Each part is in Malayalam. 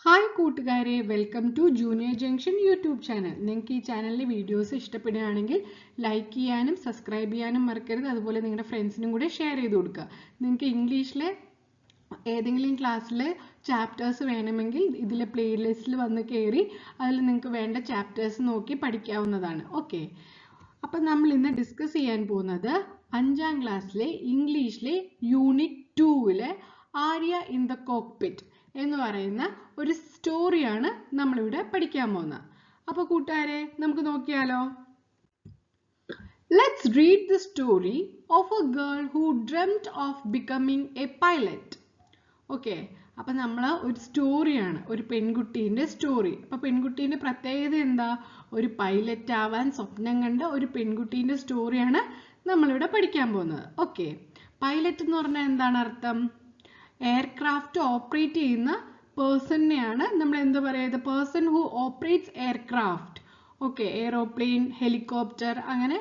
ഹായ് കൂട്ടുകാരെ, welcome to junior junction YouTube channel. നിങ്ങൾക്ക് ഈ ചാനലിലെ വീഡിയോസ് ഇഷ്ടപ്പെടുകയാണെങ്കിൽ ലൈക്ക് ചെയ്യാനും സബ്സ്ക്രൈബ് ചെയ്യാനും മറക്കരുത്. അതുപോലെ നിങ്ങളുടെ ഫ്രണ്ട്സിനും കൂടെ ഷെയർ ചെയ്ത് കൊടുക്കുക. നിങ്ങൾക്ക് ഇംഗ്ലീഷിലെ ഏതെങ്കിലും ക്ലാസ്സിലെ ചാപ്റ്റേഴ്സ് വേണമെങ്കിൽ ഇതിലെ പ്ലേലിസ്റ്റിൽ വന്ന് കയറി അതിൽ നിങ്ങൾക്ക് വേണ്ട ചാപ്റ്റേഴ്സ് നോക്കി പഠിക്കാവുന്നതാണ്. ഓക്കെ, അപ്പം നമ്മൾ ഇന്ന് ഡിസ്കസ് ചെയ്യാൻ പോകുന്നത് 5ാം ക്ലാസ്സിലെ ഇംഗ്ലീഷിലെ യൂണിറ്റ് 2-ലെ ആര്യ ഇൻ ദ കോക്പിറ്റ് എന്ന് പറയുന്ന ഒരു സ്റ്റോറിയാണ് നമ്മളിവിടെ പഠിക്കാൻ പോകുന്നത്. അപ്പോൾ കൂട്ടുകാരെ, നമുക്ക് നോക്കിയാലോ. Let's read the story of A girl who dreamed of becoming A pilot. Okay, അപ്പം നമ്മൾ ഒരു സ്റ്റോറിയാണ്, ഒരു പെൺകുട്ടീൻ്റെ സ്റ്റോറി. അപ്പം പെൺകുട്ടീൻ്റെ പ്രത്യേകത എന്താ? ഒരു പൈലറ്റ് ആവാൻ സ്വപ്നം കണ്ട ഒരു പെൺകുട്ടീൻ്റെ സ്റ്റോറിയാണ് നമ്മളിവിടെ പഠിക്കാൻ പോകുന്നത്. ഓക്കെ, പൈലറ്റ് എന്ന് പറഞ്ഞാൽ എന്താണ് അർത്ഥം? എയർക്രാഫ്റ്റ് ഓപ്പറേറ്റ് ചെയ്യുന്ന പേഴ്സണിനെയാണ് നമ്മൾ എന്താ പറയുക? Person who operates aircraft. Okay, aeroplane, helicopter, അങ്ങനെ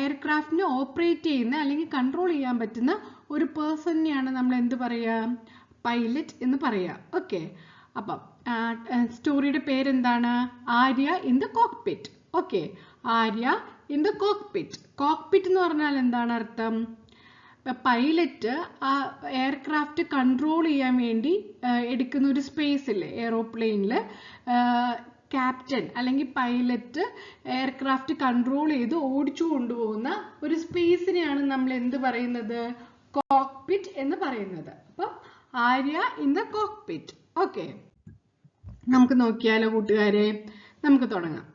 എയർക്രാഫ്റ്റിനെ ഓപ്പറേറ്റ് ചെയ്യുന്ന അല്ലെങ്കിൽ കൺട്രോൾ ചെയ്യാൻ പറ്റുന്ന ഒരു പേഴ്സണിനെയാണ് നമ്മൾ എന്ത് പറയുക? പൈലറ്റ് എന്ന് പറയുക. ഓക്കെ, അപ്പം സ്റ്റോറിയുടെ പേരെന്താണ്? Arya in the cockpit. Okay, Arya in the cockpit. Cockpit എന്ന് പറഞ്ഞാൽ എന്താണ് അർത്ഥം? പൈലറ്റ് ആ എയർക്രാഫ്റ്റ് കൺട്രോൾ ചെയ്യാൻ വേണ്ടി എടുക്കുന്ന ഒരു സ്പേസ് ഇല്ലേ എയറോപ്ലെയിനിൽ, ക്യാപ്റ്റൻ അല്ലെങ്കിൽ പൈലറ്റ് എയർക്രാഫ്റ്റ് കൺട്രോൾ ചെയ്ത് ഓടിച്ചു കൊണ്ടുപോകുന്ന ഒരു സ്പേസിനെയാണ് നമ്മൾ എന്ത് പറയുന്നത്? കോക്പിറ്റ് എന്ന് പറയുന്നത്. അപ്പം Arya in the cockpit. Okay, നമുക്ക് നോക്കിയാലോ കൂട്ടുകാരെ, നമുക്ക് തുടങ്ങാം.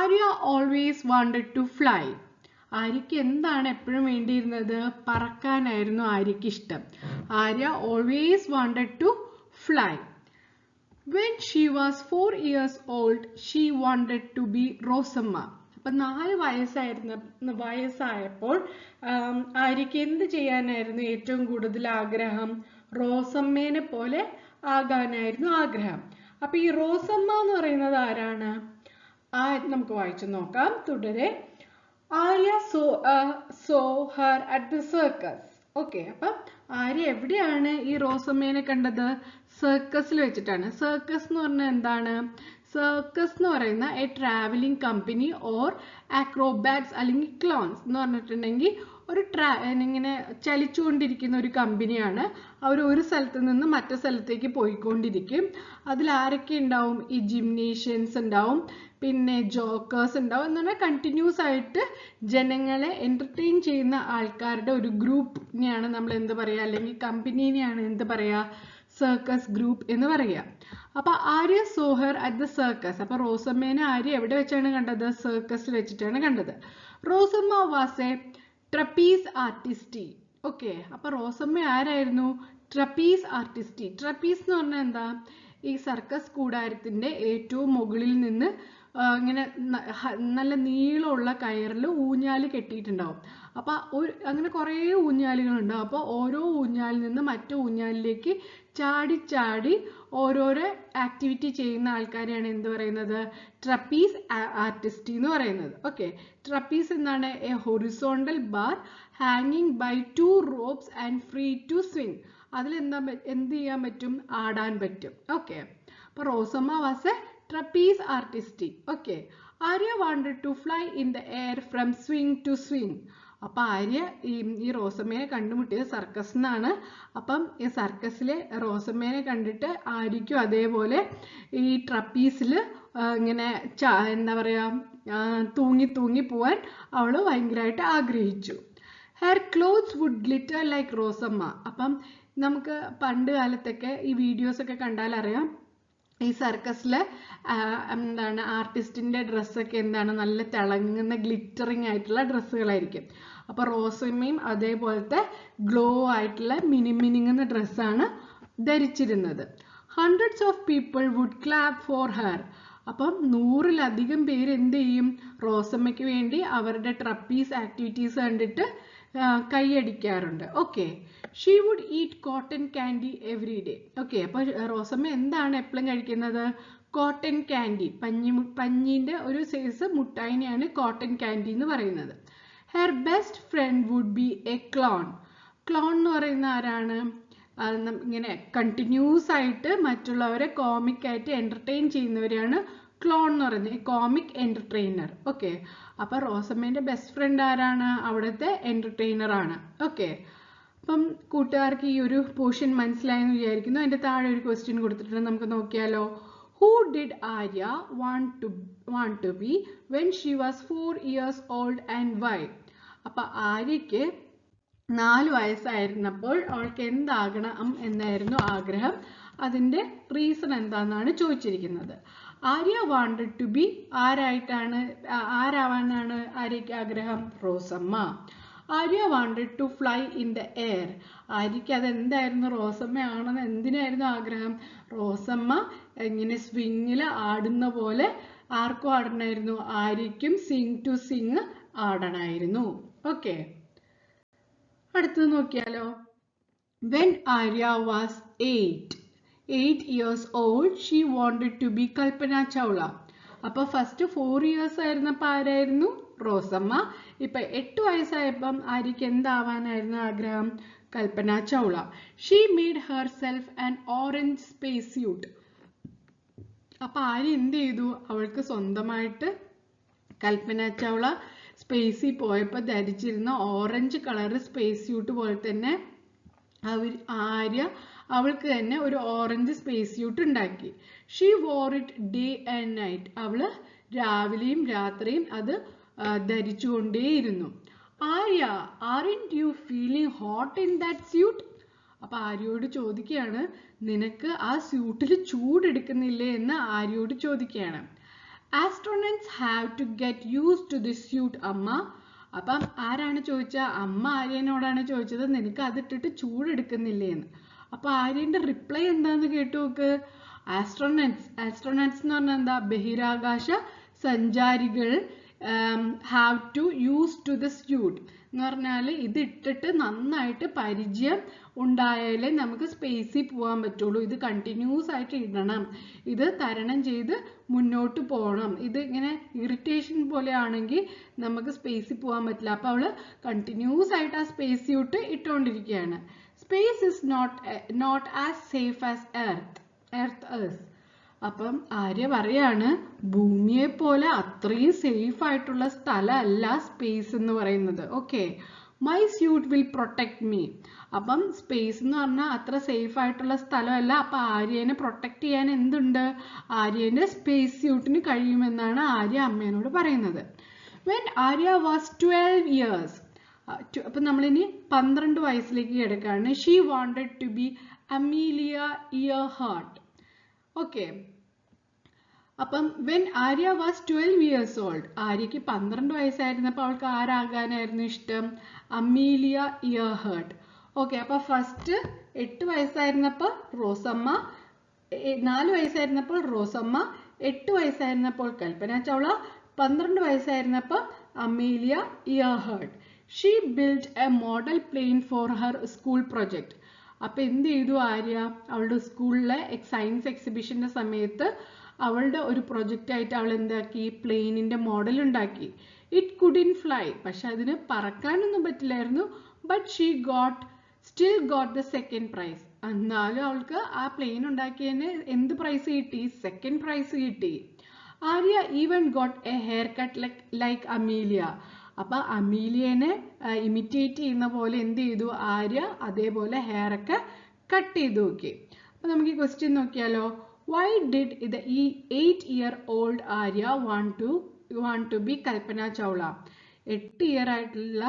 Arya always wanted to fly. ആര്യക്ക് എന്താണ് എപ്പോഴും വേണ്ടിയിരുന്നത്? പറക്കാനായിരുന്നു ആര്യക്ക് ഇഷ്ടം. Arya always wanted to fly. When she was 4 years old, she wanted to be Rosamma. അപ്പം 4 വയസ്സായപ്പോൾ ആര്യക്ക് എന്ത് ചെയ്യാനായിരുന്നു ഏറ്റവും കൂടുതൽ ആഗ്രഹം? റോസമ്മേനെ പോലെ ആകാനായിരുന്നു ആഗ്രഹം. അപ്പം ഈ റോസമ്മ എന്ന് പറയുന്നത് ആരാണ്? നമുക്ക് വായിച്ചു നോക്കാം. തുടരെ. Arya saw her at the circus. Okay, അപ്പം ആര്യ എവിടെയാണ് ഈ റോസമ്മേനെ കണ്ടത്? സർക്കസിൽ വെച്ചിട്ടാണ്. സർക്കസ് എന്ന് പറഞ്ഞാൽ എന്താണ്? സർക്കസ് എന്ന് പറയുന്ന എ ട്രാവലിംഗ് കമ്പനി ഓർ ആക്രോബാറ്റ്സ് അല്ലെങ്കിൽ ക്ലോൺസ് എന്ന് പറഞ്ഞിട്ടുണ്ടെങ്കിൽ ഒരു ഇങ്ങനെ ചലിച്ചുകൊണ്ടിരിക്കുന്ന ഒരു കമ്പനിയാണ്. അവർ ഒരു സ്ഥലത്ത് നിന്ന് മറ്റു സ്ഥലത്തേക്ക് പോയിക്കൊണ്ടിരിക്കും. അതിൽ ആരൊക്കെ ഉണ്ടാവും? ഈ ജിംനേഷ്യൻസ് ഉണ്ടാവും, പിന്നെ ജോക്കേഴ്സ് ഉണ്ടാവും. എന്ന് പറഞ്ഞാൽ കണ്ടിന്യൂസ് ആയിട്ട് ജനങ്ങളെ എന്റർടൈൻ ചെയ്യുന്ന ആൾക്കാരുടെ ഒരു ഗ്രൂപ്പിനെയാണ് നമ്മൾ എന്ത് പറയുക? അല്ലെങ്കിൽ കമ്പനീനെയാണ് എന്ത് പറയുക? സർക്കസ് ഗ്രൂപ്പ് എന്ന് പറയുക. അപ്പൊ Arya saw her at the circus. അപ്പൊ റോസമ്മേനെ ആര്യ എവിടെ വെച്ചാണ് കണ്ടത്? സർക്കസിൽ വെച്ചിട്ടാണ് കണ്ടത്. Rosamma was A trapeze artist. Okay, അപ്പൊ റോസമ്മ ആരായിരുന്നു? Trapeze artist. ട്രപ്പീസ് എന്ന് പറഞ്ഞാൽ എന്താ? ഈ സർക്കസ് കൂടാരത്തിന്റെ ഏറ്റവും മുകളിൽ നിന്ന് ഇങ്ങനെ നല്ല നീളമുള്ള കയറിൽ ഊഞ്ഞാല് കെട്ടിയിട്ടുണ്ടാവും. അപ്പൊ അങ്ങനെ കുറേ ഊഞ്ഞാലുകളുണ്ടാവും. അപ്പോൾ ഓരോ ഊഞ്ഞാലിൽ നിന്ന് മറ്റു ഊഞ്ഞാലിലേക്ക് ചാടി ചാടി ഓരോരോ ആക്ടിവിറ്റി ചെയ്യുന്ന ആൾക്കാരെയാണ് എന്ത് പറയുന്നത്? ട്രപ്പീസ് ആർട്ടിസ്റ്റ് എന്ന് പറയുന്നത്. ഓക്കെ, ട്രപ്പീസ് എന്താണ്? എ ഹൊറിസോണ്ടൽ ബാർ ഹാങ്ങിങ് by 2 ropes and free to swing. അതിൽ എന്ത് ചെയ്യാൻ പറ്റും? ആടാൻ പറ്റും. ഓക്കെ, അപ്പൊ Rosamma was a trapeze artist. Okay, Arya wanted to fly in the air from swing to swing. അപ്പം ആര്യ ഈ റോസമ്മേനെ കണ്ടുമുട്ടിയത് സർക്കസിനാണ്. അപ്പം ഈ സർക്കസിലെ റോസമ്മേനെ കണ്ടിട്ട് ആര്യയ്ക്കും അതേപോലെ ഈ ട്രപ്പീസിൽ ഇങ്ങനെ എന്താ പറയുക, തൂങ്ങി തൂങ്ങി പോവാൻ അവൾ ഭയങ്കരമായിട്ട് ആഗ്രഹിച്ചു. Her clothes would glitter like Rosamma. അപ്പം നമുക്ക് പണ്ട് കാലത്തൊക്കെ ഈ വീഡിയോസൊക്കെ കണ്ടാൽ അറിയാം, ഈ സർക്കസിലെ എന്താണ് ആർട്ടിസ്റ്റിന്റെ ഡ്രസ്സൊക്കെ എന്താണ്? നല്ല തിളങ്ങുന്ന ഗ്ലിറ്ററിങ് ആയിട്ടുള്ള ഡ്രസ്സുകളായിരിക്കും. അപ്പൊ റോസമ്മയും അതേപോലത്തെ ഗ്ലോ ആയിട്ടുള്ള മിനിമിനിങ്ങുന്ന ഡ്രസ്സാണ് ധരിച്ചിരുന്നത്. Hundreds of people would clap for her. അപ്പം 100-ലധികം പേര് എന്ത് ചെയ്യും? റോസമ്മയ്ക്ക് വേണ്ടി അവരുടെ ട്രപ്പീസ് ആക്ടിവിറ്റീസ് കണ്ടിട്ട് കൈയടിക്കാറുണ്ട്. Okay, she would eat cotton candy every day. Okay, അപ്പൊ റോസമ്മ എന്താണ് എപ്പോഴും കഴിക്കുന്നത്? കോട്ടൺ ക്യാൻഡി, പഞ്ഞിന്റെ ഒരു സൈസ് മുട്ടായിനെയാണ് കോട്ടൺ ക്യാൻഡി എന്ന് പറയുന്നത്. Her best friend would be a clown. Clown എന്ന് പറയുന്ന ആരാണ്? ഇങ്ങനെ കണ്ടിന്യൂസ് ആയിട്ട് മറ്റുള്ളവരെ കോമിക് ആയിട്ട് എന്റർടൈൻ ചെയ്യുന്നവരെയാണ് ക്ലോൺ എന്ന് പറയുന്നത്, കോമിക് എന്റർടൈനർ. ഓക്കെ, അപ്പൊ റോസമ്മേന്റെ ബെസ്റ്റ് ഫ്രണ്ട് ആരാണ്? അവിടുത്തെ എന്റർടൈനർ ആണ്. ഓക്കെ, അപ്പം കൂട്ടുകാർക്ക് ഈ ഒരു പോർഷൻ മനസ്സിലായെന്ന് വിചാരിക്കുന്നു. അതിന്റെ താഴെ ഒരു ക്വസ്റ്റ്യൻ കൊടുത്തിട്ടുണ്ട്, നമുക്ക് നോക്കിയാലോ. Who did Arya want to be when she was 4 years old and why? അപ്പൊ ആര്യക്ക് 4 വയസ്സായിരുന്നപ്പോൾ അവൾക്ക് എന്താകണം എന്നായിരുന്നു ആഗ്രഹം, അതിന്റെ റീസൺ എന്താണെന്നാണ് ചോദിച്ചിരിക്കുന്നത്. ആര്യ വാണ്ടഡ് ടു ബി ആരാവാനാണ് ആര്യക്ക് ആഗ്രഹം? Rosamma. Arya wanted to fly in the air. ആര്യക്ക് അതെന്തായിരുന്നു? റോസമ്മ ആണെന്ന് എന്തിനായിരുന്നു ആഗ്രഹം? റോസമ്മ ഇങ്ങനെ സ്വിങ്ങിൽ ആടുന്ന പോലെ ആർക്കും ആടണമായിരുന്നു? ആര്യക്കും സിംഗ് ടു സിംഗ് ആടണമായിരുന്നു. ഓക്കെ, അടുത്തത് നോക്കിയാലോ. When Arya was 8 years old, she wanted to be Kalpana Chawla. അപ്പൊ ഫസ്റ്റ് 4 years ആയിരുന്നപ്പോൾ ആരായിരുന്നു? റോസമ്മ. ഇപ്പൊ 8 വയസ്സായപ്പം ആര്യക്ക് എന്താവാനായിരുന്നു ആഗ്രഹം? Kalpana Chawla. She made herself an orange spacesuit. അപ്പൊ ആര്യ എന്ത് ചെയ്തു? അവൾക്ക് സ്വന്തമായിട്ട് കൽപ്പന ചൗള സ്പേസിൽ പോയപ്പോൾ ധരിച്ചിരുന്ന ഓറഞ്ച് കളർ സ്പേസ് സ്യൂട്ട് പോലെ തന്നെ ആര്യ അവൾക്ക് തന്നെ ഒരു ഓറഞ്ച് സ്പേസ് സ്യൂട്ട് ഉണ്ടാക്കി. She wore it day and night. അവള് രാവിലെയും രാത്രിയും അത് ധരിച്ചുകൊണ്ടേയിരുന്നു. Arya, aren't you feeling hot in that suit? അപ്പൊ ആര്യയോട് ചോദിക്കുകയാണ്, നിനക്ക് ആ സ്യൂട്ടിൽ ചൂടെടുക്കുന്നില്ലേ എന്ന് ആര്യയോട് ചോദിക്കുകയാണ്. Astronauts have to get used to this suit, അമ്മ. അപ്പം ആരാണ് ചോദിച്ച? അമ്മ ആര്യനോടാണ് ചോദിച്ചത്, നിനക്ക് അതിട്ടിട്ട് ചൂടെടുക്കുന്നില്ലേ എന്ന്. അപ്പൊ ആര്യന്റെ റിപ്ലൈ എന്താന്ന് കേട്ടു നോക്ക്. ആസ്ട്രോനട്സ് എന്ന് പറഞ്ഞാൽ എന്താ? ബഹിരാകാശ സഞ്ചാരികൾ have to use to the suit എന്ന് പറഞ്ഞാൽ ഇത് ഇട്ടിട്ട് നന്നായിട്ട് പരിചയം ഉണ്ടായാലേ നമുക്ക് സ്പേസിൽ പോകാൻ പറ്റുള്ളൂ. ഇത് കണ്ടിന്യൂസ് ആയിട്ട് ഇടണം, ഇത് തരണം ചെയ്ത് മുന്നോട്ട് പോകണം. ഇത് ഇങ്ങനെ ഇറിറ്റേഷൻ പോലെ ആണെങ്കിൽ നമുക്ക് സ്പേസിൽ പോകാൻ പറ്റില്ല. അപ്പൊ അവള് കണ്ടിന്യൂസ് ആയിട്ട് ആ സ്പേസ് സ്യൂട്ട് ഇട്ടുകൊണ്ടിരിക്കുകയാണ്. Space is not as safe as earth. അപ്പം ആര്യ പറയാണ്, ഭൂമിയെ പോലെ അത്രയും സേഫ് ആയിട്ടുള്ള സ്ഥലമല്ല സ്പേസ് എന്ന് പറയുന്നത്. Okay, my suit will protect me. അപ്പം സ്പേസ് എന്ന് പറഞ്ഞാൽ അത്ര സേഫ് ആയിട്ടുള്ള സ്ഥലമല്ല. അപ്പൊ ആര്യനെ പ്രൊട്ടക്ട് ചെയ്യാൻ എന്തുണ്ട്? ആര്യന്റെ സ്പേസ് സ്യൂട്ടിന് കഴിയുമെന്നാണ് ആര്യ അമ്മേനോട് പറയുന്നത്. വെൻ ആര്യ വാസ് 12 years, അപ്പൊ നമ്മളിനി 12 വയസ്സിലേക്ക് കിടക്കുകയാണ്. She wanted to be Amelia Earhart. Okay, അപ്പം when Arya was 12 years old, ആര്യക്ക് 12 വയസ്സായിരുന്നപ്പോൾ അവൾക്ക് ആരാകാനായിരുന്നു ഇഷ്ടം? Amelia Earhart. ഓക്കെ, അപ്പൊ ഫസ്റ്റ് 8 വയസ്സായിരുന്നപ്പോൾ റോസമ്മ, 4 വയസ്സായിരുന്നപ്പോൾ റോസമ്മ, 8 വയസ്സായിരുന്നപ്പോൾ കൽപ്പന ചൗള, 12 വയസ്സായിരുന്നപ്പോൾ Amelia Earhart. She build a model plane for her school project. അപ്പൊ എന്ത് ചെയ്തു ആര്യ? അവളുടെ സ്കൂളിലെ സയൻസ് എക്സിബിഷന്റെ സമയത്ത് അവളുടെ ഒരു പ്രൊജക്റ്റ് ആയിട്ട് അവൾ എന്താക്കി? പ്ലെയിനിന്റെ മോഡൽ ഉണ്ടാക്കി. ഇറ്റ് കുഡിൻ ഫ്ലൈ, പക്ഷെ അതിന് പറക്കാനൊന്നും പറ്റില്ലായിരുന്നു. But she still got the second prize. എന്നാലും അവൾക്ക് ആ പ്ലെയിൻ ഉണ്ടാക്കിയതിന് എന്ത് പ്രൈസ് കിട്ടി? സെക്കൻഡ് പ്രൈസ് കിട്ടി. Arya even got A hair cut like amelia. അപ്പൊ അമീലിയനെ ഇമിറ്റേറ്റ് ചെയ്യുന്ന പോലെ എന്ത് ചെയ്തു ആര്യ? അതേപോലെ ഹെയർ ഒക്കെ കട്ട് ചെയ്ത് നോക്കി. അപ്പൊ നമുക്ക് ഈ ക്വസ്റ്റ്യൻ നോക്കിയാലോ. Why did the 8-year-old Arya want to be Kalpana Chawla? 8 year ആയിട്ടുള്ള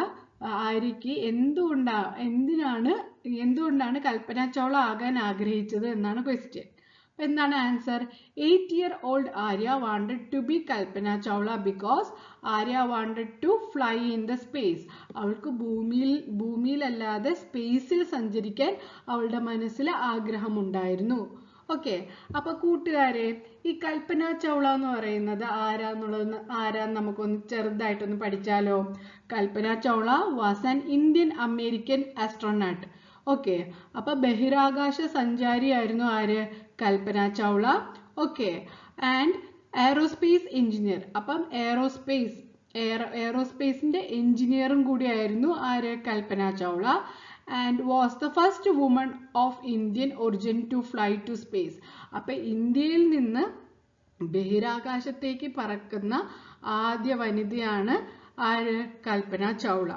ആര്യക്ക് എന്തുകൊണ്ടാണ് കൽപ്പന ചൗള ആകാൻ ആഗ്രഹിച്ചത് എന്നാണ് ക്വസ്റ്റ്യൻ. അപ്പൊ എന്താണ് answer? 8-year-old Arya wanted to be Kalpana Chawla because Arya wanted to fly in the space. അവൾക്ക് ഭൂമിയിലല്ലാതെ സ്പേസിൽ സഞ്ചരിക്കാൻ അവളുടെ മനസ്സിൽ ആഗ്രഹമുണ്ടായിരുന്നു. ഓക്കെ, അപ്പൊ കൂട്ടുകാരെ, ഈ കൽപ്പന ചൗള എന്ന് പറയുന്നത് ആരാന്ന് നമുക്കൊന്ന് ചെറുതായിട്ടൊന്ന് പഠിച്ചാലോ. Kalpana Chawla was an Indian American astronaut. Okay, അപ്പൊ ബഹിരാകാശ സഞ്ചാരിയായിരുന്നു ആര്? Kalpana Chawla. Okay, and aerospace engineer. അപ്പം എയറോസ്പേസിന്റെ എഞ്ചിനീയറും കൂടിയായിരുന്നു ആര്? Kalpana Chawla. and was the first woman of Indian origin to fly to space. അപ്പോൾ ഇന്ത്യയിൽ നിന്ന് ബഹിരാകാശത്തേക്ക് പറക്കുന്ന ആദ്യ വനിതയാണ് ആര്? കൽപ്പന ചൗള.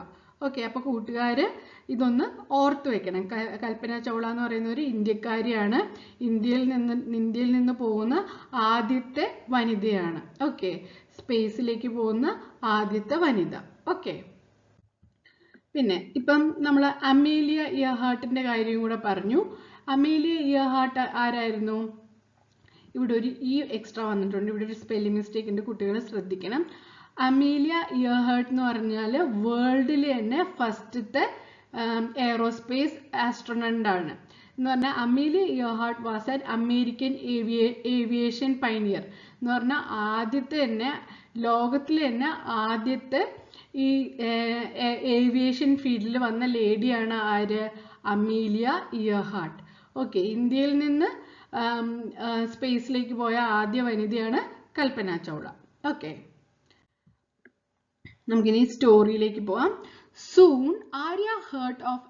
ഓക്കെ, അപ്പോൾ കൂട്ടുകാര് ഇതൊന്ന് ഓർത്തു വെക്കണം. കൽപ്പന ചൗള എന്ന് പറയുന്ന ഒരു ഇന്ത്യക്കാരിയാണ്. ഇന്ത്യയിൽ നിന്ന് പോകുന്ന ആദ്യത്തെ വനിതയാണ്. ഓക്കെ, സ്പേസിലേക്ക് പോകുന്ന ആദ്യത്തെ വനിത. ഓക്കെ, പിന്നെ ഇപ്പം നമ്മൾ അമേലിയ ഇയർഹാർട്ടിന്റെ കാര്യം കൂടെ പറഞ്ഞു. അമേലിയ ഇയർഹാർട്ട് ആരായിരുന്നു? ഇവിടെ ഒരു എക്സ്ട്രാ വന്നിട്ടുണ്ട്. ഇവിടെ ഒരു സ്പെല്ലിംഗ് മിസ്റ്റേക്ക് ഉണ്ട്, കുട്ടികൾ ശ്രദ്ധിക്കണം. അമേലിയ ഇയർഹാർട്ട് എന്ന് പറഞ്ഞാൽ വേൾഡിൽ തന്നെ ഫസ്റ്റത്തെ എയറോസ്പേസ് ആസ്ട്രോണറ്റ് ആണ്. എന്ന് പറഞ്ഞാൽ Amelia Earhart was an American aviation pioneer എന്ന് പറഞ്ഞാൽ ആദ്യത്തെ തന്നെ ലോകത്തിൽ തന്നെ ആദ്യത്തെ ഈ ഏവിയേഷൻ ഫീൽഡിൽ വന്ന ലേഡിയാണ് ആര്? അമേലിയ ഇയർഹാർട്ട്. ഓക്കെ, ഇന്ത്യയിൽ നിന്ന് സ്പേസിലേക്ക് പോയ ആദ്യ വനിതയാണ് കൽപ്പന ചൗള. ഓക്കെ, നമുക്കിനി സ്റ്റോറിയിലേക്ക് പോവാം. Soon Arya heard of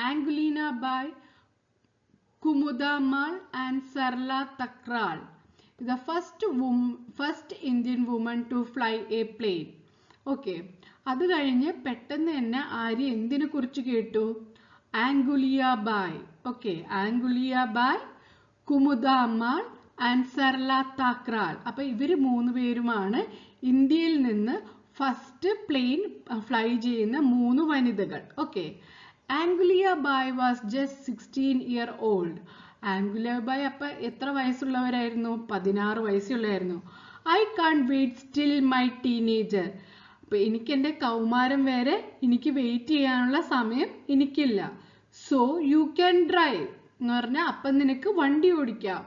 Angulina Bai, Kumuda Mal and Sarla Thakral, the first Indian woman to fly a plane. Okay, അത് കഴിഞ്ഞ് പെട്ടെന്ന് തന്നെ ആര്യ എന്തിനെ കുറിച്ച് കേട്ടു? ആംഗുലിയ ബായ്. Okay, Anguliya Bai, Kumuda Ammal and Sarla Thakral. അപ്പൊ ഇവര് 3 പേരുമാണ് ഇന്ത്യയിൽ നിന്ന് ഫസ്റ്റ് പ്ലെയിൻ ഫ്ലൈ ചെയ്യുന്ന 3 വനിതകൾ. Okay, Anguliya Bai was just 16 year old. Anguliya Bai അപ്പൊ എത്ര വയസ്സുള്ളവരായിരുന്നു? 16 വയസ്സുള്ളായിരുന്നു. I can't wait still my teenager. അപ്പൊ എനിക്ക് എൻ്റെ കൗമാരം വരെ എനിക്ക് വെയിറ്റ് ചെയ്യാനുള്ള സമയം എനിക്കില്ല. സോ യു ക്യാൻ ഡ്രൈവ് എന്ന് പറഞ്ഞാൽ അപ്പം നിനക്ക് വണ്ടി ഓടിക്കാം.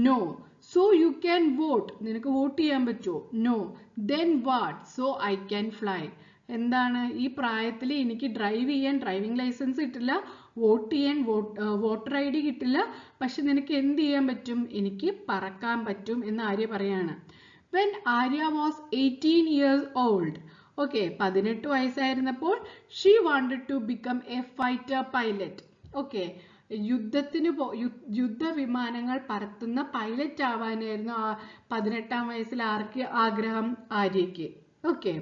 No. So you can vote, നിനക്ക് വോട്ട് ചെയ്യാൻ പറ്റുമോ? No. Then what? So I can fly. എന്താണ്, ഈ പ്രായത്തിൽ എനിക്ക് ഡ്രൈവ് ചെയ്യാൻ ഡ്രൈവിംഗ് ലൈസൻസ് കിട്ടില്ല, വോട്ട് ചെയ്യാൻ വോട്ടർ ID കിട്ടില്ല, പക്ഷെ നിനക്ക് എന്ത് ചെയ്യാൻ പറ്റും? എനിക്ക് പറക്കാൻ പറ്റും എന്ന് ആര്യ പറയാണ്. When Arya was 18 years old. Okay, 18 വയസ്സായിരുന്നപ്പോൾ she wanted to become a fighter pilot. Okay, യുദ്ധവിമാനങ്ങൾ പറത്തുന്ന പൈലറ്റ് ആവാനായിരുന്നു 18-ാം വയസ്സിൽ ആർക്ക് ആഗ്രഹം? ആര്യയ്ക്ക്. ഓക്കെ,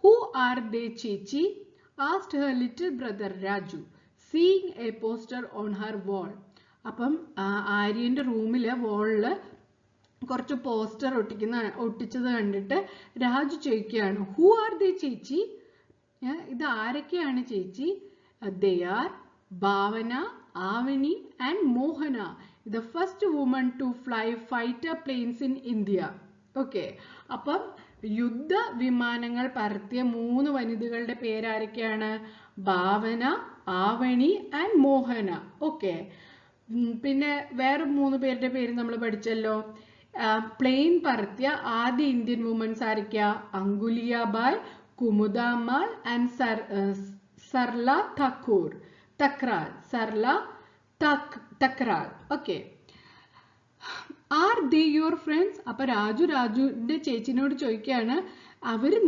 ഹു ആർ ദേ ചേച്ചി? Asked her little brother Raju, seeing a poster on her wall. അപ്പം ആര്യന്റെ റൂമിലെ വാളില് കുറച്ച് പോസ്റ്റർ ഒട്ടിച്ചത് കണ്ടിട്ട് രാജു ചോദിക്കുകയാണ്, ഹു ആർ ദേ ചേച്ചി? ഇത് ആരൊക്കെയാണ് ചേച്ചി? They are Bhavana, Avani and Mohana, the first woman to fly fighter planes in India. Okay, അപ്പം യുദ്ധ വിമാനങ്ങൾ പറത്തിയ 3 വനിതകളുടെ പേരാരൊക്കെയാണ്? ഭാവന, ആവണി ആൻഡ് മോഹന. ഓക്കെ, പിന്നെ വേറെ 3 പേരുടെ പേര് നമ്മൾ പഠിച്ചല്ലോ. പ്ലെയിൻ പറത്തിയ ആദ്യ ഇന്ത്യൻ വുമൻസ് ആരൊക്കെയാ? Anguliya Bai, Kumuda Ammal and Sarla Thakral. Sarla Thakral. Okay, are they your friends? അപ്പൊ രാജുവിന്റെ ചേച്ചിനോട് ചോദിക്കുകയാണ്, അവര്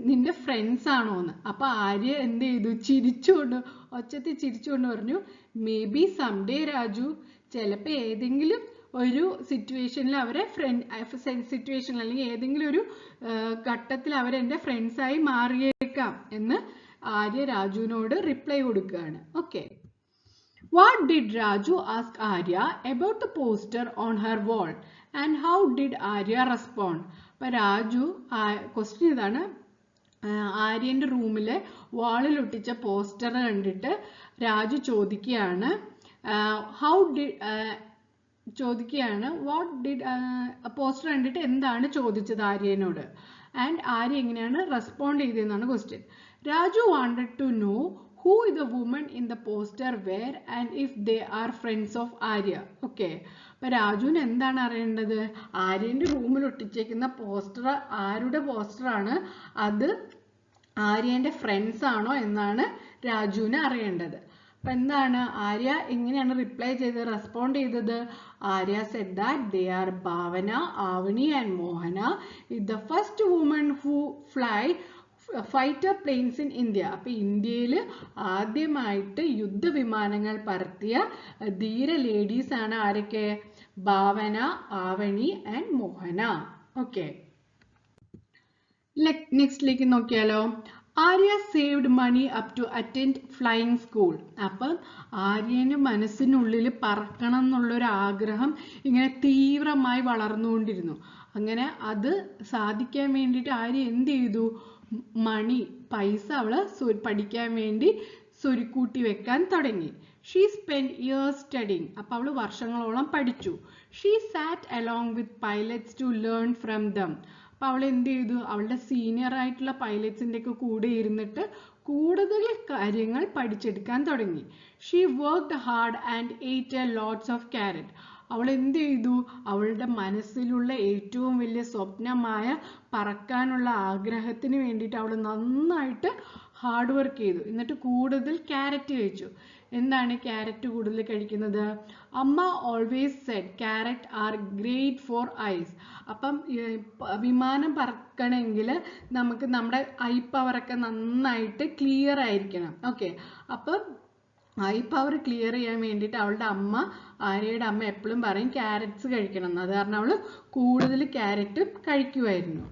നിന്റെ ഫ്രണ്ട്സ് ആണോന്ന്. അപ്പൊ ആര്യ എന്ത് ചെയ്തു? ഒച്ചത്തിൽ ചിരിച്ചുകൊണ്ട് പറഞ്ഞു, മേ ബി സംഡേ രാജു, ചിലപ്പോ ഏതെങ്കിലും ഒരു സിറ്റുവേഷനിൽ അവരെ സിറ്റുവേഷനിൽ അല്ലെങ്കിൽ ഏതെങ്കിലും ഒരു ഘട്ടത്തിൽ അവരെന്റെ ഫ്രണ്ട്സായി മാറിയേക്കാം എന്ന് ആര്യ രാജുവിനോട് റിപ്ലൈ കൊടുക്കുകയാണ്. Okay, what did Raju ask Arya about the poster on her wall and how did Arya respond? അപ്പൊ രാജു ക്വസ്റ്റ്യൻ ഇതാണ്, ആര്യന്റെ റൂമിലെ വാളിൽ ഒട്ടിച്ച പോസ്റ്റർ കണ്ടിട്ട് രാജു ചോദിക്കുകയാണ്, വാട്ട് ഡിഡ് പോസ്റ്റർ കണ്ടിട്ട് എന്താണ് ചോദിച്ചത് ആര്യനോട്, ആൻഡ് ആര്യ എങ്ങനെയാണ് റെസ്പോണ്ട് ചെയ്തതെന്നാണ് question. Raju wanted to know who the women in the poster were and if they are friends of Arya. Okay, അപ്പൊ രാജുവിന് എന്താണ് അറിയേണ്ടത്? ആര്യന്റെ റൂമിൽ ഒട്ടിച്ചേക്കുന്ന പോസ്റ്റർ ആരുടെ പോസ്റ്ററാണ്, അത് ആര്യന്റെ ഫ്രണ്ട്സ് ആണോ എന്നാണ് രാജുവിന് അറിയേണ്ടത്. അപ്പൊ എന്താണ് ആര്യ എങ്ങനെയാണ് റിപ്ലൈ ചെയ്തത്, റെസ്പോണ്ട് ചെയ്തത്? Arya said that they are Bhavana, Avani and Mohana, the first woman who fly fighter planes in India. അപ്പൊ ഇന്ത്യയിൽ ആദ്യമായിട്ട് യുദ്ധവിമാനങ്ങൾ പറത്തിയ ധീര ലേഡീസ് ആണ് ആരൊക്കെ? ഭാവന, ആവണി ആൻഡ് മോഹന. ഓക്കെ, നെക്സ്റ്റിലേക്ക് നോക്കിയാലോ. Arya saved money up to attend flying school. അപ്പം ആര്യന് മനസ്സിനുള്ളിൽ പറക്കണം എന്നുള്ളൊരു ആഗ്രഹം ഇങ്ങനെ തീവ്രമായി വളർന്നുകൊണ്ടിരുന്നു. അങ്ങനെ അത് സാധിക്കാൻ വേണ്ടിയിട്ട് ആര്യ എന്ത് ചെയ്തു? മണി, പൈസ അവള് പഠിക്കാൻ വേണ്ടി സ്വരുക്കൂട്ടി വെക്കാൻ തുടങ്ങി. She spend years studying. അപ്പൊ അവള് വർഷങ്ങളോളം പഠിച്ചു. She sat along with pilots to learn from them. അപ്പൊ അവൾ എന്ത് ചെയ്തു? അവളുടെ സീനിയർ ആയിട്ടുള്ള പൈലറ്റ്സിന്റെ ഒക്കെ കൂടെ ഇരുന്നിട്ട് കൂടുതൽ കാര്യങ്ങൾ പഠിച്ചെടുക്കാൻ തുടങ്ങി. ഷീ വർക്ക്ഡ് ഹാർഡ് ആൻഡ് ഏറ്റ് എ ലോട്ട്സ് ഓഫ് ക്യാരറ്റ്. അവൾ എന്ത് ചെയ്തു? അവളുടെ മനസ്സിലുള്ള ഏറ്റവും വലിയ സ്വപ്നമായ പറക്കാനുള്ള ആഗ്രഹത്തിന് വേണ്ടിയിട്ട് അവൾ നന്നായിട്ട് ഹാർഡ് വർക്ക് ചെയ്തു. എന്നിട്ട് കൂടുതൽ ക്യാരറ്റ് കഴിച്ചു. എന്താണ് ക്യാരറ്റ് കൂടുതൽ കഴിക്കുന്നത്? അമ്മ always said carrot are great for eyes. അപ്പം വിമാനം പറക്കണമെങ്കിൽ നമുക്ക് നമ്മുടെ ഐ പവറൊക്കെ നന്നായിട്ട് ക്ലിയർ ആയിരിക്കണം. ഓക്കെ, അപ്പം ഐ പവർ ക്ലിയർ ചെയ്യാൻ വേണ്ടിയിട്ട് അവളുടെ അമ്മ, ആര്യയുടെ അമ്മ എപ്പോഴും പറയും ക്യാരറ്റ്സ് കഴിക്കണം എന്ന്. അത് കാരണം അവൾ കൂടുതൽ ക്യാരറ്റ് കഴിക്കുമായിരുന്നു.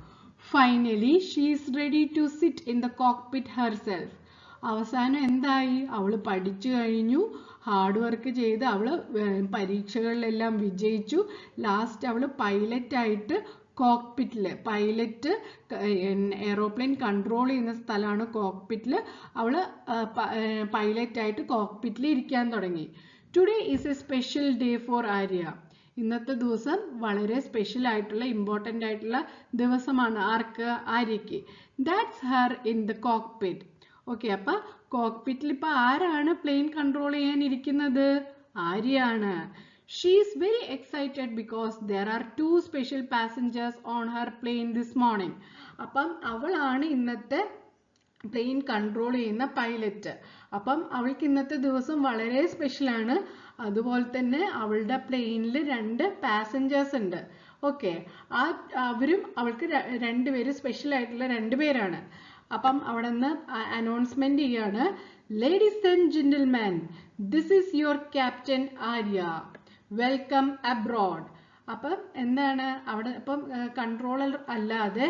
Finally she is ready to sit in the cockpit herself. അവസാനം എന്തായി? അവൾ പഠിച്ചു കഴിഞ്ഞു, ഹാർഡ് വർക്ക് ചെയ്ത് അവൾ പരീക്ഷകളിലെല്ലാം വിജയിച്ചു. ലാസ്റ്റ് അവൾ പൈലറ്റായിട്ട് കോക്ക്പിറ്റിൽ, പൈലറ്റ് എയറോപ്ലെയിൻ കൺട്രോൾ ചെയ്യുന്ന സ്ഥലമാണ് കോക്ക്പിറ്റിൽ, അവൾ പൈലറ്റായിട്ട് കോക്ക്പിറ്റിൽ ഇരിക്കാൻ തുടങ്ങി. Today is a special day for Arya. ഇന്നത്തെ ദിവസം വളരെ സ്പെഷ്യൽ ആയിട്ടുള്ള ഇമ്പോർട്ടൻ്റ് ആയിട്ടുള്ള ദിവസമാണ്. ആർക്ക്? ആര്യയ്ക്ക്. That's her in the cockpit. Okay, അപ്പൊ കോക്ക്പിറ്റിൽ ഇപ്പൊ ആരാണ് പ്ലെയിൻ കൺട്രോൾ ചെയ്യാൻ ഇരിക്കുന്നത്? ആര്യയാണ്. She is very excited because there are 2 special passengers on her plane this morning. അപ്പം അവളാണ് ഇന്നത്തെ പ്ലെയിൻ കൺട്രോൾ ചെയ്യുന്ന പൈലറ്റ്. അപ്പം അവൾക്ക് ഇന്നത്തെ ദിവസം വളരെ സ്പെഷ്യലാണ്. അതുപോലെ തന്നെ അവളുടെ പ്ലെയിനിൽ 2 പാസഞ്ചേഴ്സ് ഉണ്ട്. ഓക്കെ, അവരും അവൾക്ക് 2 പേര്, സ്പെഷ്യൽ ആയിട്ടുള്ള 2 പേരാണ്. അപ്പം അവിടെ നിന്ന് അനൗൺസ്മെന്റ് ചെയ്യാണ്, ladies and gentlemen, this is your captain Arya, welcome abroad. അപ്പം എന്താണ് അവിടെ? അപ്പം കൺട്രോളർ അല്ലാതെ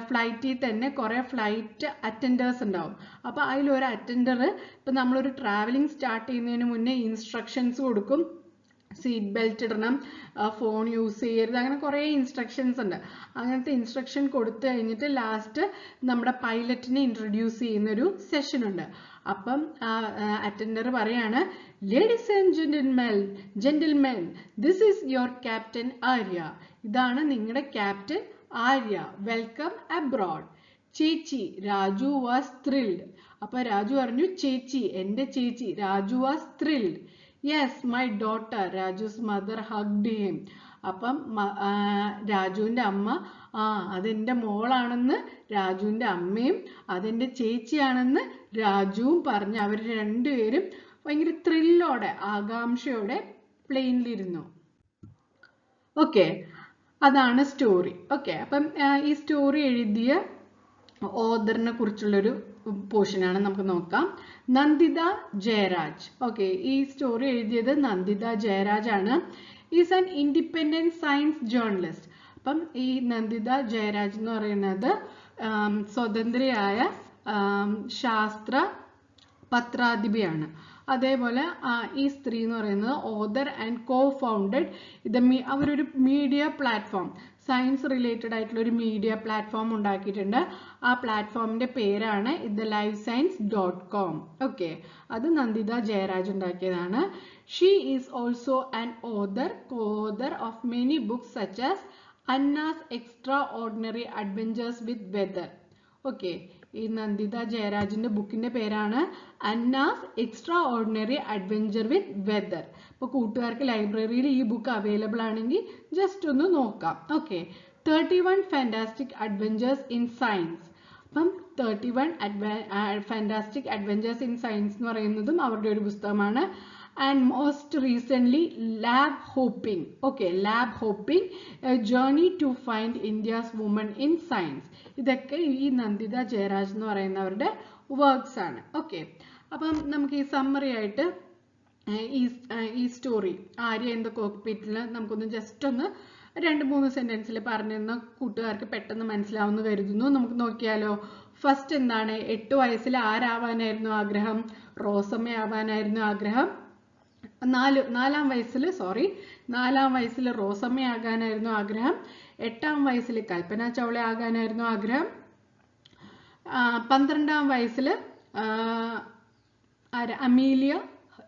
ഫ്ലൈറ്റിൽ തന്നെ കുറെ ഫ്ലൈറ്റ് അറ്റൻഡേഴ്സ് ഉണ്ടാവും. അപ്പൊ അതിലൊരു അറ്റൻഡർ ഇപ്പൊ നമ്മളൊരു ട്രാവലിംഗ് സ്റ്റാർട്ട് ചെയ്യുന്നതിന് മുന്നേ ഇൻസ്ട്രക്ഷൻസ് കൊടുക്കും. സീറ്റ് ബെൽറ്റ് ഇടണം, ഫോൺ യൂസ് ചെയ്യരുത്, അങ്ങനെ കുറേ ഇൻസ്ട്രക്ഷൻസ് ഉണ്ട്. അങ്ങനത്തെ ഇൻസ്ട്രക്ഷൻ കൊടുത്തു കഴിഞ്ഞിട്ട് ലാസ്റ്റ് നമ്മുടെ പൈലറ്റിനെ ഇൻട്രൊഡ്യൂസ് ചെയ്യുന്നൊരു സെഷൻ ഉണ്ട്. അപ്പം അറ്റൻഡർ പറയാണ്, ladies and gentlemen, this is your captain Arya. ഇതാണ് നിങ്ങളുടെ ക്യാപ്റ്റൻ ആര്യ, വെൽക്കം അബ്രോഡ്. ചേച്ചി, രാജു വാസ് ത്രിൽഡ്. അപ്പൊ രാജു പറഞ്ഞു, ചേച്ചി, എന്റെ ചേച്ചി. Raju was thrilled. Yes, my daughter. Raju's mother hugged him. അപ്പം രാജുവിന്റെ അമ്മ, അതെന്റെ മോളാണെന്ന് രാജുവിന്റെ അമ്മയും അതെന്റെ ചേച്ചിയാണെന്ന് രാജുവും പറഞ്ഞ് അവർ രണ്ടുപേരും ഭയങ്കര ത്രില്ലോടെ, ആകാംക്ഷയോടെ പ്ലെയിനിലിരുന്നു. ഓക്കെ, അതാണ് സ്റ്റോറി. ഓക്കെ, അപ്പം ഈ സ്റ്റോറി എഴുതിയ ഓദറിനെ കുറിച്ചുള്ളൊരു പോർഷനാണ് നമുക്ക് നോക്കാം. നന്ദിത ജയരാജ്. ഓക്കെ, ഈ സ്റ്റോറി എഴുതിയത് നന്ദിത ജയരാജ് ആണ്. Is an independent science journalist. അപ്പം ഈ നന്ദിത ജയരാജ് എന്ന് പറയുന്നത് സ്വതന്ത്രയായ ശാസ്ത്ര പത്രാധിപയാണ്. അതേപോലെ ഈ സ്ത്രീ എന്ന് പറയുന്നത് ഓദർ ആൻഡ് കോ ഫൗണ്ടഡ് അവരൊരു മീഡിയ പ്ലാറ്റ്ഫോം, സയൻസ് റിലേറ്റഡ് ആയിട്ടുള്ള ഒരു മീഡിയ പ്ലാറ്റ്ഫോം ഉണ്ടാക്കിയിട്ടുണ്ട്. ആ പ്ലാറ്റ്ഫോമിന്റെ പേരാണ് ithelifescience.com. ഓക്കെ, അത് നന്ദിത ജയരാജ് ഉണ്ടാക്കിയതാണ്. She is also an author, co-author of many books such as Anna's extraordinary adventures with weather. Okay, ഈ നന്ദിത ജയരാജിന്റെ ബുക്കിന്റെ പേരാണ് Anna's extraordinary adventure with weather. ഇപ്പൊ കൂട്ടുകാർക്ക് ലൈബ്രറിയിൽ ഈ ബുക്ക് അവൈലബിൾ ആണെങ്കിൽ ജസ്റ്റ് ഒന്ന് നോക്കാം. Okay, 31 fantastic adventures in science. അപ്പം 31 ഫാന്റാസ്റ്റിക് അഡ്വെഞ്ചേഴ്സ് ഇൻ സയൻസ് എന്ന് പറയുന്നതും അവരുടെ ഒരു പുസ്തകമാണ്. and most recently lab hopping. Okay, lab hopping, a journey to find India's woman in science. ഇതൊക്കെ ഈ നന്ദിത ജയരാജ് എന്ന് പറയുന്നവരുടെ വർക്ക്സ് ആണ്. ഓക്കെ, അപ്പം നമുക്ക് ഈ സമ്മറി ആയിട്ട് ഈ സ്റ്റോറി ആര്യ ഇൻ ദ കോക്ക്പിറ്റിൽ നമുക്കൊന്ന് ജസ്റ്റ് ഒന്ന് 2-3 സെന്റൻസിൽ പറഞ്ഞിരുന്ന കൂട്ടുകാർക്ക് പെട്ടെന്ന് മനസ്സിലാവുമെന്ന് കരുതുന്നു. നമുക്ക് നോക്കിയാലോ. ഫസ്റ്റ് എന്താണ്? 8 വയസ്സിൽ ആരാവാനായിരുന്നു ആഗ്രഹം? റോസമ്മ ആവാനായിരുന്നു ആഗ്രഹം. 4-ാം വയസ്സിൽ റോസമ്മ ആകാനായിരുന്നു ആഗ്രഹം. 8-ാം വയസ്സിൽ കൽപ്പന ചൗള ആകാനായിരുന്നു ആഗ്രഹം. 12-ാം വയസ്സിൽ അമീലിയ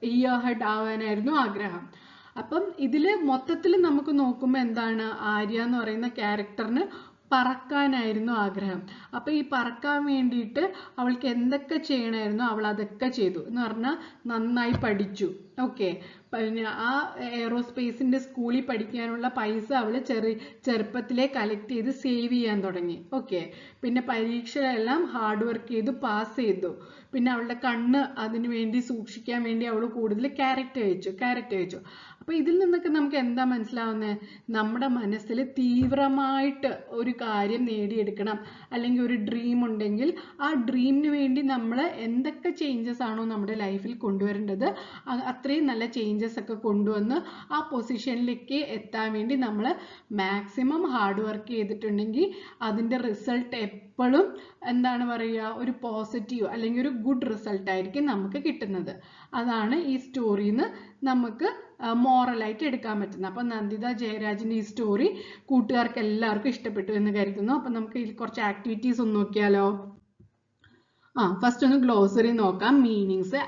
ഇയർഹെഡ് ആവാനായിരുന്നു ആഗ്രഹം. അപ്പം ഇതില് മൊത്തത്തിൽ നമുക്ക് നോക്കുമ്പോൾ എന്താണ്? ആര്യ എന്ന് പറയുന്ന ക്യാരക്ടറിന് പറക്കാനായിരുന്നു ആഗ്രഹം. അപ്പൊ ഈ പറക്കാൻ വേണ്ടിയിട്ട് അവൾക്ക് എന്തൊക്കെ ചെയ്യണമായിരുന്നു അവൾ അതൊക്കെ ചെയ്തു എന്ന് പറഞ്ഞാൽ നന്നായി പഠിച്ചു. ഓക്കെ, പിന്നെ ആ എയറോസ്പേസിന്റെ സ്കൂളിൽ പഠിക്കാനുള്ള പൈസ അവള് ചെറുപ്പത്തിലെ കളക്ട് ചെയ്ത് സേവ് ചെയ്യാൻ തുടങ്ങി. ഓക്കെ, പിന്നെ പരീക്ഷകളെല്ലാം ഹാർഡ് വർക്ക് ചെയ്തു പാസ് ചെയ്തു. പിന്നെ അവളുടെ കണ്ണ് അതിനു വേണ്ടി സൂക്ഷിക്കാൻ വേണ്ടി അവൾ കൂടുതൽ ക്യാരറ്റ് കഴിച്ചു. അപ്പൊ ഇതിൽ നിന്നൊക്കെ നമുക്ക് എന്താ മനസ്സിലാവുന്നത്? നമ്മുടെ മനസ്സിൽ തീവ്രമായിട്ട് ഒരു കാര്യം നേടിയെടുക്കണം, അല്ലെങ്കിൽ ഒരു ഡ്രീം ഉണ്ടെങ്കിൽ ആ ഡ്രീമിന് വേണ്ടി നമ്മൾ എന്തൊക്കെ ചേഞ്ചസ് ആണോ നമ്മുടെ ലൈഫിൽ കൊണ്ടുവരേണ്ടത് അത്രയും നല്ല ചേഞ്ചസ് ഒക്കെ കൊണ്ടുവന്ന് ആ പൊസിഷനിലേക്ക് എത്താൻ വേണ്ടി നമ്മൾ മാക്സിമം ഹാർഡ് വർക്ക് ചെയ്തിട്ടുണ്ടെങ്കിൽ അതിൻ്റെ റിസൾട്ട് എപ്പോഴും എന്താണ് പറയുക, ഒരു പോസിറ്റീവ് അല്ലെങ്കിൽ ഒരു ഗുഡ് റിസൾട്ട് ആയിരിക്കും നമുക്ക് കിട്ടുന്നത്. അതാണ് ഈ സ്റ്റോറിന്ന് നമുക്ക് മോറലായിട്ട് എടുക്കാൻ പറ്റുന്നത്. അപ്പം നന്ദിത ജയരാജിന്റെ ഈ സ്റ്റോറി കൂട്ടുകാർക്ക് എല്ലാവർക്കും ഇഷ്ടപ്പെട്ടു എന്ന് കരുതുന്നു. അപ്പം നമുക്ക് ഇതിൽ കുറച്ച് ആക്ടിവിറ്റീസ് ഒന്ന് നോക്കിയാലോ. ഫസ്റ്റ് ഒന്ന് ഗ്ലോസറി നോക്കാം. മീനിങ്സ്.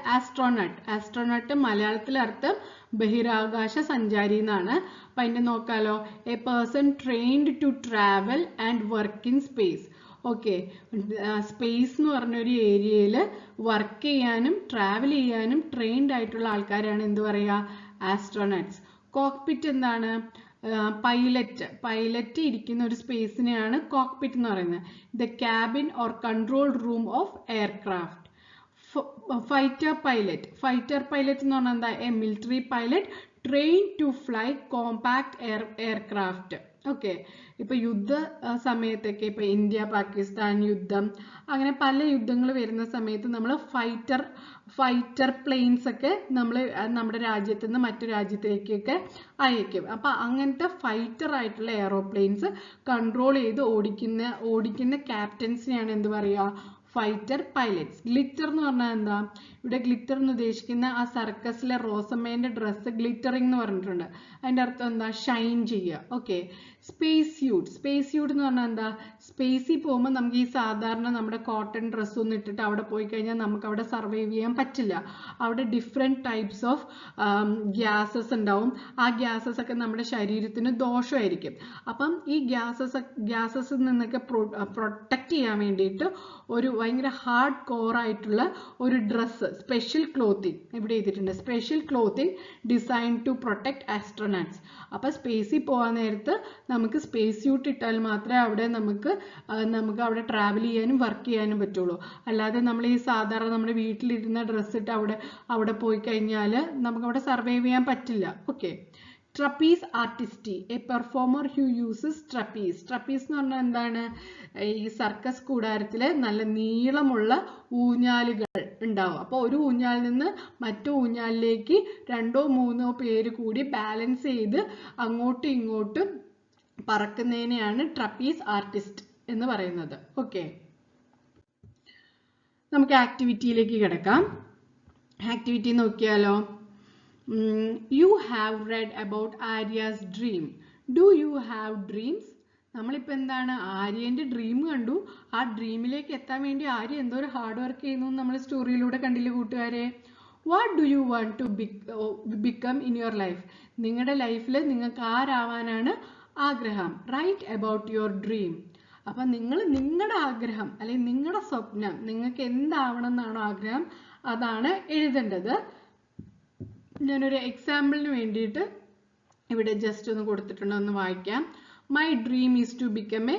ആസ്ട്രോനട്ട് മലയാളത്തിലെ അർത്ഥം ബഹിരാകാശ സഞ്ചാരി എന്നാണ്. അപ്പം അതിന്റെ നോക്കാലോ. A person trained to travel and work in space. Okay, space എന്ന് പറഞ്ഞൊരു ഏരിയയിൽ വർക്ക് ചെയ്യാനും ട്രാവൽ ചെയ്യാനും ട്രെയിൻഡ് ആയിട്ടുള്ള ആൾക്കാരാണ് എന്ത് പറയുക? ആസ്ട്രോനട്സ്. കോക്ക്പിറ്റ് എന്താണ്? പൈലറ്റ് ഇരിക്കുന്ന ഒരു സ്പേസിനെയാണ് കോക്ക്പിറ്റ് എന്ന് പറയുന്നത്. The cabin or control room of aircraft. Fighter pilot എന്ന് പറഞ്ഞാൽ എന്താ? A military pilot train to fly compact aircraft. Okay, ഇപ്പൊ യുദ്ധ സമയത്തൊക്കെ ഇപ്പൊ ഇന്ത്യ പാകിസ്ഥാൻ യുദ്ധം, അങ്ങനെ പല യുദ്ധങ്ങൾ വരുന്ന സമയത്ത് നമ്മൾ ഫൈറ്റർ പ്ലെയിൻസ് ഒക്കെ നമ്മൾ നമ്മുടെ രാജ്യത്ത് നിന്ന് മറ്റു രാജ്യത്തിലേക്കൊക്കെ അയക്കും. അപ്പൊ അങ്ങനത്തെ ഫൈറ്റർ ആയിട്ടുള്ള എയറോപ്ലെയിൻസ് കൺട്രോൾ ചെയ്ത് ഓടിക്കുന്ന ക്യാപ്റ്റൻസിനെയാണ് എന്ത് പറയുക? Fighter pilots. ഗ്ലിറ്റർ എന്ന് പറഞ്ഞാൽ എന്താ? ഇവിടെ ഗ്ലിറ്റർ എന്ന് ഉദ്ദേശിക്കുന്ന ആ സർക്കസിലെ റോസമ്മേന്റെ ഡ്രസ്സ് ഗ്ലിറ്ററിംഗ് എന്ന് പറഞ്ഞിട്ടുണ്ട്. അതിന്റെ അർത്ഥം എന്താ? ഷൈൻ ചെയ്യുക. ഓക്കെ, സ്പേസ് സ്യൂട്ട് എന്ന് പറഞ്ഞാൽ എന്താ? സ്പേസിൽ പോകുമ്പോൾ നമുക്ക് ഈ സാധാരണ നമ്മുടെ കോട്ടൺ ഡ്രസ്സ് ഒന്നും ഇട്ടിട്ട് അവിടെ പോയി കഴിഞ്ഞാൽ നമുക്ക് അവിടെ സർവൈവ് ചെയ്യാൻ പറ്റില്ല. അവിടെ ഡിഫറെന്റ് ടൈപ്സ് ഓഫ് ഗ്യാസസ് ഉണ്ടാവും. ആ ഗ്യാസസ് ഒക്കെ നമ്മുടെ ശരീരത്തിന് ദോഷമായിരിക്കും. അപ്പം ഈ ഗ്യാസസിൽ നിന്നൊക്കെ പ്രൊട്ടക്ട് ചെയ്യാൻ വേണ്ടിയിട്ട് ഒരു ഭയങ്കര ഹാർഡ് കോർ ആയിട്ടുള്ള ഒരു ഡ്രസ്സ്, സ്പെഷ്യൽ ക്ലോത്തിങ് ഇവിടെ ചെയ്തിട്ടുണ്ട്. Special clothing design to protect astronauts. അപ്പൊ സ്പേസിൽ പോകാൻ നേരത്ത് നമുക്ക് സ്പേസ് സ്യൂട്ട് ഇട്ടാൽ മാത്രമേ അവിടെ നമുക്ക് അവിടെ ട്രാവൽ ചെയ്യാനും വർക്ക് ചെയ്യാനും പറ്റുള്ളൂ. അല്ലാതെ നമ്മൾ ഈ സാധാരണ നമ്മുടെ വീട്ടിലിരുന്ന ഡ്രസ്സ് ഇട്ട് അവിടെ പോയി കഴിഞ്ഞാൽ നമുക്ക് അവിടെ സർവൈവ് ചെയ്യാൻ പറ്റില്ല. Okay, trapeze artist, a performer who uses trapeze എന്ന് പറഞ്ഞാൽ എന്താണ്? ഈ സർക്കസ് കൂടാരത്തില് നല്ല നീളമുള്ള ഊഞ്ഞാലുകൾ ഉണ്ടാവും. അപ്പോൾ ഒരു ഊഞ്ഞാലിൽ നിന്ന് മറ്റു ഊഞ്ഞാലിലേക്ക് 2-3 പേര് കൂടി ബാലൻസ് ചെയ്ത് അങ്ങോട്ടും ഇങ്ങോട്ടും പറക്കുന്നതിനെയാണ് ട്രപ്പീസ് ആർട്ടിസ്റ്റ് എന്ന് പറയുന്നത്. ഓക്കെ, നമുക്ക് ആക്ടിവിറ്റിയിലേക്ക് കിടക്കാം. ആക്ടിവിറ്റി നോക്കിയാലോ. You have read about Arya's dream. Do you have dreams? നമ്മളിപ്പോൾ എന്താണ്? ആര്യന്റെ ഡ്രീം കണ്ടു. ആ ഡ്രീമിലേക്ക് എത്താൻ വേണ്ടി ആര്യ എന്തോ ഒരു ഹാർഡ് വർക്ക് ചെയ്യുന്നു നമ്മൾ സ്റ്റോറിയിലൂടെ കണ്ടില്ലേ കൂട്ടുകാരെ? What do you want to become in your life? നിങ്ങളുടെ ലൈഫിൽ നിങ്ങൾക്ക് ആരാവാനാണ് ആഗ്രഹം? Write about your dream. അപ്പം നിങ്ങളുടെ ആഗ്രഹം അല്ലെങ്കിൽ നിങ്ങളുടെ സ്വപ്നം, നിങ്ങൾക്ക് എന്താവണം എന്നാണോ ആഗ്രഹം, അതാണ് എഴുതേണ്ടത്. ഞാനൊരു എക്സാമ്പിളിന് വേണ്ടിയിട്ട് ഇവിടെ ജസ്റ്റ് ഒന്ന് കൊടുത്തിട്ടുണ്ട്, ഒന്ന് വായിക്കാം. My dream is to become a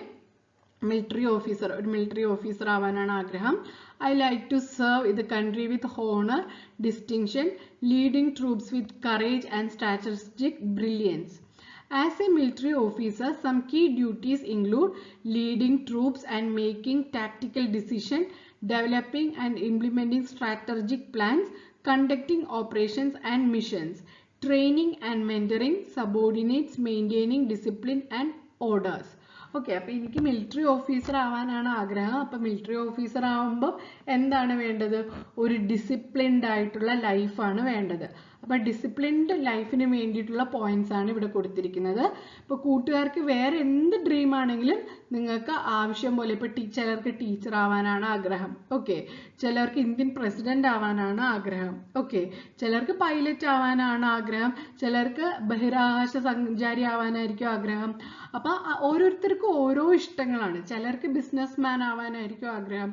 military officer, ഒരു മിലിറ്ററി ഓഫീസർ ആവാനാണ് ആഗ്രഹം. I like to serve the country with honour, distinction, leading troops with courage and strategic brilliance. As a military officer, some key duties include leading troops and making tactical decisions, developing and implementing strategic plans, conducting operations and missions, training and mentoring subordinates, maintaining discipline and orders. Okay, അപ്പോൾ എനിക്ക് മിലിറ്ററി ഓഫീസർ ആവാനാണ് ആഗ്രഹം. അപ്പോൾ മിലിറ്ററി ഓഫീസർ ആവുമ്പോൾ എന്താണ് വേണ്ടത്? ഒരു ഡിസിപ്ലിൻഡ് ആയിട്ടുള്ള ലൈഫാണ് വേണ്ടത്. അപ്പോൾ ഡിസിപ്ലിൻഡ് ലൈഫിന് വേണ്ടിയിട്ടുള്ള പോയിന്റ്സ് ആണ് ഇവിടെ കൊടുത്തിരിക്കുന്നത്. ഇപ്പോൾ കൂട്ടുകാർക്ക് വേറെ എന്ത് ഡ്രീം ആണെങ്കിലും നിങ്ങൾക്ക് ആവശ്യം പോലെ, ഇപ്പോൾ ചിലർക്ക് ടീച്ചർ ആവാനാണ് ആഗ്രഹം, ഓക്കെ, ചിലർക്ക് ഇന്ത്യൻ പ്രസിഡന്റ് ആവാനാണ് ആഗ്രഹം, ഓക്കെ, ചിലർക്ക് പൈലറ്റ് ആവാനാണ് ആഗ്രഹം, ചിലർക്ക് ബഹിരാകാശ സഞ്ചാരി ആവാനായിരിക്കും ആഗ്രഹം. അപ്പോൾ ഓരോരുത്തർക്കും ഓരോ ഇഷ്ടങ്ങളാണ്. ചിലർക്ക് ബിസിനസ്മാൻ ആവാനായിരിക്കും ആഗ്രഹം.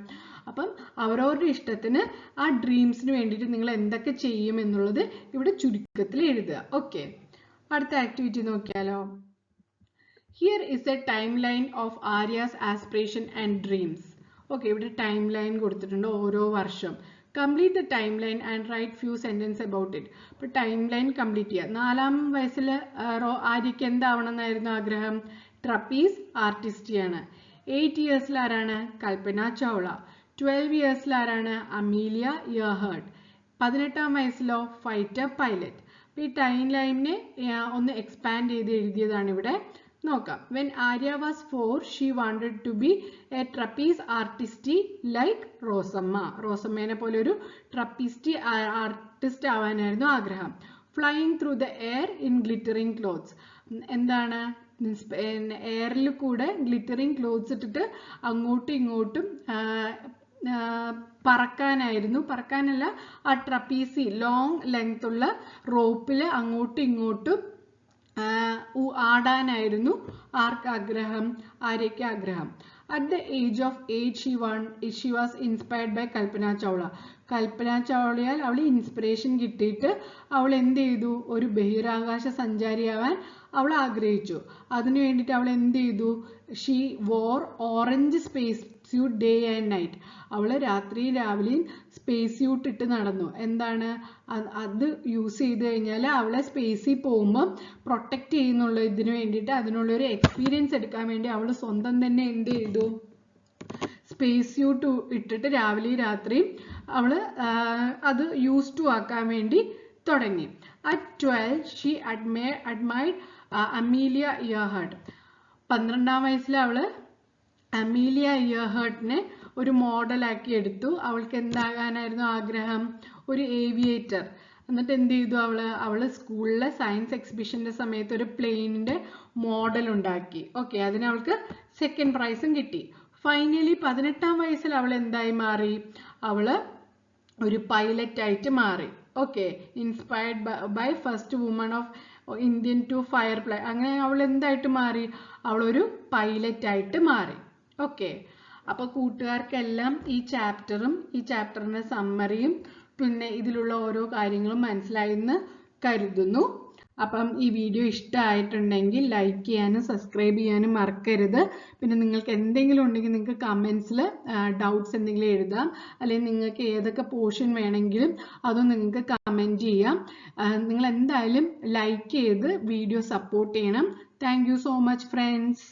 അപ്പം അവരവരുടെ ഇഷ്ടത്തിന് ആ ഡ്രീംസിന് വേണ്ടിയിട്ട് നിങ്ങൾ എന്തൊക്കെ ചെയ്യും എന്നുള്ളത് ഇവിടെ ചുരുക്കത്തിൽ എഴുതുക. ഓക്കെ, അടുത്ത ആക്ടിവിറ്റി നോക്കിയാലോ. Here is a time line of Arya's aspiration and dreams. Okay, ഇവിടെ ടൈം ലൈൻ കൊടുത്തിട്ടുണ്ട്, ഓരോ വർഷം. Complete the time line and write few sentence about it. ഇപ്പോൾ ടൈം ലൈൻ കംപ്ലീറ്റ് ചെയ്യുക. 4-ാം വയസ്സിൽ ആര്യക്ക് എന്താവണം എന്നായിരുന്നു ആഗ്രഹം? ട്രപ്പീസ് ആർട്ടിസ്റ്റിയാണ്. 8 ഇയേഴ്സിൽ ആരാണ്? കൽപ്പന ചൗള. 12 ഇയേഴ്സിൽ ആരാണ്? Amelia Earhart. 18-ാം വയസ്സിലോ? Fighter pilot. അപ്പോൾ ഈ ടൈം ലൈനിനെ ഒന്ന് എക്സ്പാൻഡ് ചെയ്ത് എഴുതിയതാണ് ഇവിടെ. നോക്കാം. When Arya was 4 she wanted to be a trapeze artist like Rosamma. റോസമ്മേനെ പോലെ ഒരു ട്രപ്പീസ്റ്റ് ആർട്ടിസ്റ്റ് ആവാനായിരുന്നു ആഗ്രഹം. Flying through the air in glittering clothes. എന്താണ്? എയറിൽ കൂടെ ഗ്ലിറ്ററിങ് ക്ലോത്ത്സ് ഇട്ടിട്ട് അങ്ങോട്ടും ഇങ്ങോട്ടും പറക്കാനായിരുന്നു. പറക്കാനല്ല, ആ ട്രപ്പീസി ലോങ് ലെങ്ത് ഉള്ള റോപ്പിൽ അങ്ങോട്ടും ഇങ്ങോട്ടും ആടാനായിരുന്നു ആർക്ക് ആഗ്രഹം? ആര്യയ്ക്ക് ആഗ്രഹം. At the age of 8 she was inspired by Kalpana Chawla. കൽപ്പന ചൗളയാൽ അവൾ ഇൻസ്പിറേഷൻ കിട്ടിയിട്ട് അവൾ എന്ത് ചെയ്തു? ഒരു ബഹിരാകാശ സഞ്ചാരിയാവാൻ അവൾ ആഗ്രഹിച്ചു. അതിനു വേണ്ടിയിട്ട് അവൾ എന്ത് ചെയ്തു? She wore orange space suit day and night. അവൾ രാത്രിയും രാവിലെയും സ്പേസ് സ്യൂട്ട് ഇട്ട് നടന്നു. എന്താണ് അത് യൂസ് ചെയ്ത് കഴിഞ്ഞാൽ അവളെ സ്പേസിൽ പോകുമ്പോൾ പ്രൊട്ടക്റ്റ് ചെയ്യുന്നുള്ള ഇതിനു വേണ്ടിയിട്ട്, അതിനുള്ളൊരു എക്സ്പീരിയൻസ് എടുക്കാൻ വേണ്ടി അവൾ സ്വന്തം തന്നെ എന്ത് ചെയ്തു? സ്പേസ് സ്യൂട്ട് ഇട്ടിട്ട് രാവിലെയും രാത്രിയും അവൾ അത് യൂസ് ടു ആക്കാൻ വേണ്ടി തുടങ്ങി. At 12 she admired Amelia Earhart. 12-ാം വയസ്സിൽ അവൾ അമീലിയ ഇയർഹർട്ടിനെ ഒരു മോഡലാക്കി എടുത്തു. അവൾക്ക് എന്താകാനായിരുന്നു ആഗ്രഹം? ഒരു ഏവിയേറ്റർ. എന്നിട്ട് എന്ത് ചെയ്തു? അവള് സ്കൂളിലെ സയൻസ് എക്സിബിഷന്റെ സമയത്ത് ഒരു പ്ലെയിനിന്റെ മോഡൽ ഉണ്ടാക്കി. ഓക്കെ, അതിന് അവൾക്ക് 2nd പ്രൈസും കിട്ടി. ഫൈനലി 18-ാം വയസ്സിൽ അവൾ എന്തായി മാറി? അവള് ഒരു പൈലറ്റ് ആയിട്ട് മാറി. Okay, inspired by first woman of Indian to fire fly. അങ്ങനെ അവൾ എന്തായിട്ട് മാറി? അവളൊരു പൈലറ്റ് ആയിട്ട് മാറി. ഓക്കെ, അപ്പോൾ കൂട്ടുകാർക്കെല്ലാം ഈ ചാപ്റ്ററും ഈ ചാപ്റ്ററിന്റെ സമ്മറിയും പിന്നെ ഇതിലുള്ള ഓരോ കാര്യങ്ങളും മനസ്സിലായി എന്ന് കരുതുന്നു. അപ്പം ഈ വീഡിയോ ഇഷ്ടമായിട്ടുണ്ടെങ്കിൽ ലൈക്ക് ചെയ്യാനും സബ്സ്ക്രൈബ് ചെയ്യാനും മറക്കരുത്. പിന്നെ നിങ്ങൾക്ക് എന്തെങ്കിലും ഉണ്ടെങ്കിൽ നിങ്ങൾക്ക് കമൻസിൽ ഡൗട്ട്സ് എന്തെങ്കിലും എഴുതാം, അല്ലെങ്കിൽ നിങ്ങൾക്ക് ഏതൊക്കെ പോർഷൻ വേണമെങ്കിലും അതും നിങ്ങൾക്ക് കമൻറ്റ് ചെയ്യാം. നിങ്ങൾ എന്തായാലും ലൈക്ക് ചെയ്ത് വീഡിയോ സപ്പോർട്ട് ചെയ്യണം. Thank you so much friends.